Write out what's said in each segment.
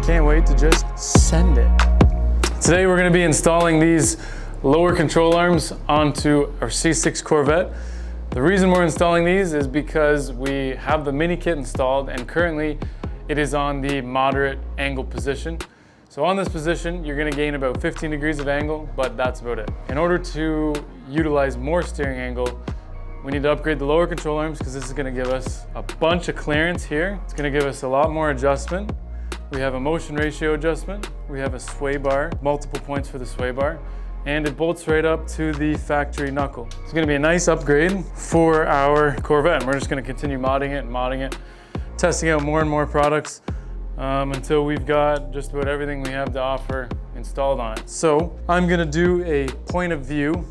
Can't wait to just send it. Today we're going to be installing these lower control arms onto our C6 Corvette. The reason we're installing these is because we have the mini kit installed and currently it is on the moderate angle position. So on this position, you're going to gain about 15 degrees of angle, but that's about it. In order to utilize more steering angle, we need to upgrade the lower control arms because this is going to give us a bunch of clearance here. It's going to give us a lot more adjustment. We have a motion ratio adjustment. We have a sway bar, multiple points for the sway bar, and it bolts right up to the factory knuckle. It's going to be a nice upgrade for our Corvette. And we're just going to continue modding it, testing out more and more products until we've got just about everything we have to offer installed on it. So I'm going to do a point of view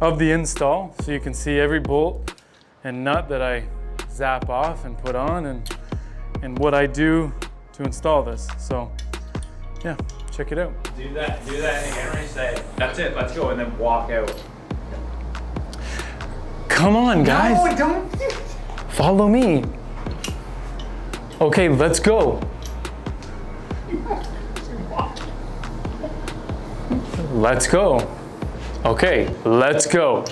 of the install so you can see every bolt and nut that I zap off and put on and what I do to install this. So yeah, check it out. Do that and say, that's it, let's go, and then walk out. Come on, guys. No, don't. Follow me. Okay, let's go. Let's go. Okay, let's go.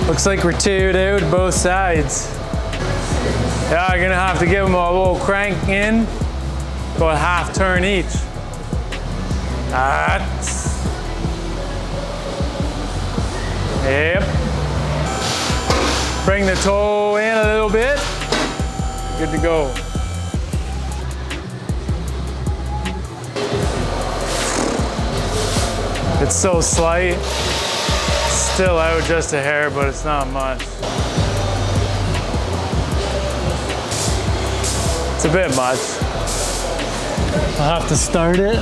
Looks like we're tiered out both sides. Yeah, I'm gonna have to give them a little crank in, about half turn each. That's. Yep. Bring the toe in a little bit. Good to go. It's so slight. Still out just a hair, but it's not much. It's a bit much. I'll have to start it.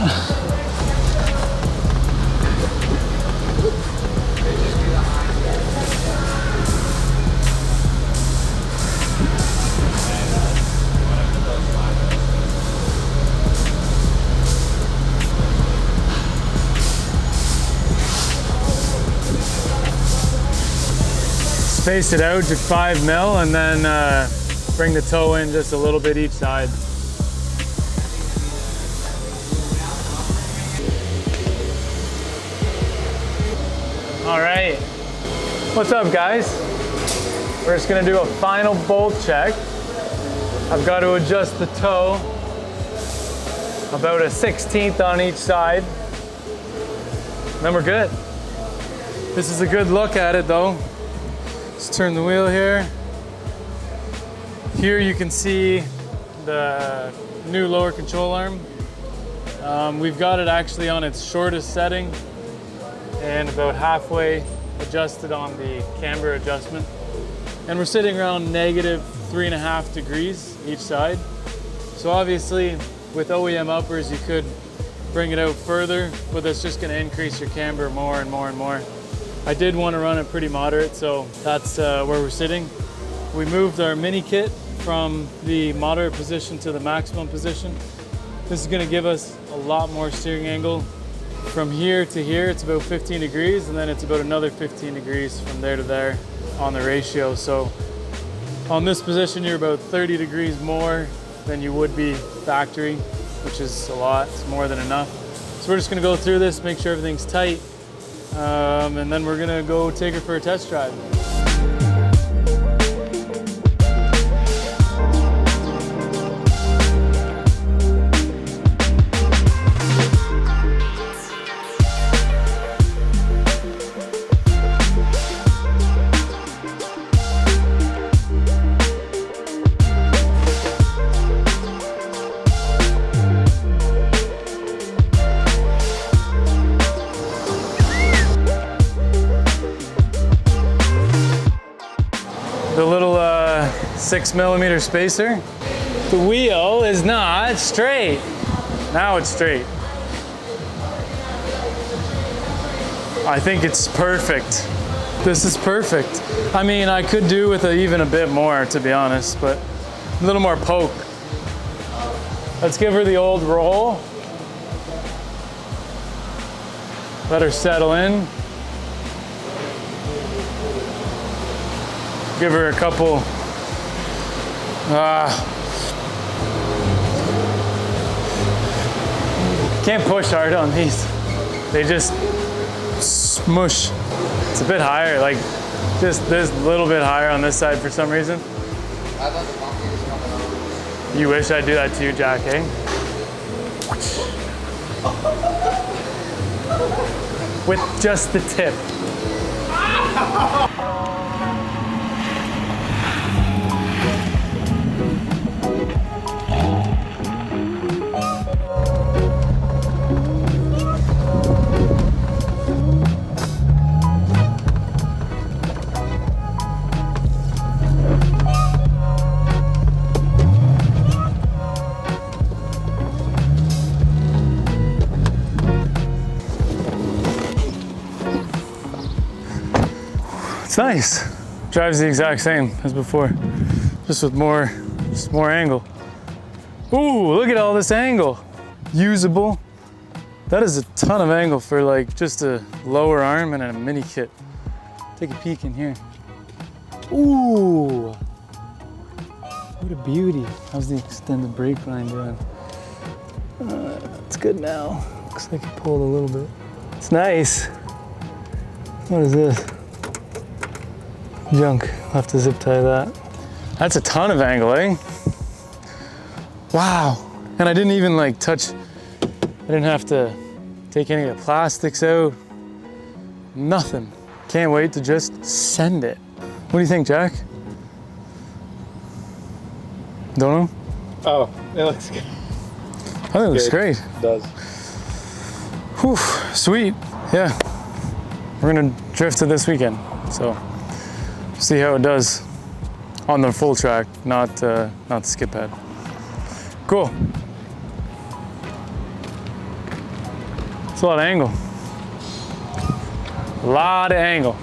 Space it out to 5 mil and then bring the toe in just a little bit each side. All right, what's up guys? We're just gonna do a final bolt check. I've got to adjust the toe about a 1/16 on each side. Then we're good. This is a good look at it though. Let's turn the wheel here. Here you can see the new lower control arm. We've got it actually on its shortest setting and about halfway adjusted on the camber adjustment. And we're sitting around negative 3.5 degrees each side. So obviously with OEM uppers, you could bring it out further, but that's just gonna increase your camber more and more and more. I did want to run it pretty moderate, so that's where we're sitting. We moved our mini kit from the moderate position to the maximum position. This is gonna give us a lot more steering angle. From here to here, it's about 15 degrees, and then it's about another 15 degrees from there to there on the ratio. So on this position, you're about 30 degrees more than you would be factory, which is a lot, it's more than enough. So we're just gonna go through this, make sure everything's tight, and then we're gonna go take her for a test drive. The little 6mm spacer. The wheel is not straight. Now it's straight. I think it's perfect. This is perfect. I mean, I could do with even a bit more, to be honest, but a little more poke. Let's give her the old roll. Let her settle in. Give her a couple, can't push hard on these. They just smush. It's a bit higher, like just this little bit higher on this side for some reason. I thought the bumpy was coming on. You wish I'd do that to you, Jack, eh? With just the tip. It's nice. Drives the exact same as before, just with more angle. Ooh, look at all this angle. Usable. That is a ton of angle for like just a lower arm and a mini kit. Take a peek in here. Ooh, what a beauty. How's the extended brake line doing? It's good now. Looks like it pulled a little bit. It's nice. What is this? Junk. I'll have to zip tie that. That's a ton of angle, eh? Wow. And I didn't even like touch, I didn't have to take any of the plastics out. Nothing. Can't wait to just send it. What do you think, Jack? Don't know? Oh, it looks good. I think it looks great. It does. Whew, sweet. Yeah. We're gonna drift it this weekend, so see how it does on the full track, not the skip pad. Cool. It's a lot of angle. A lot of angle.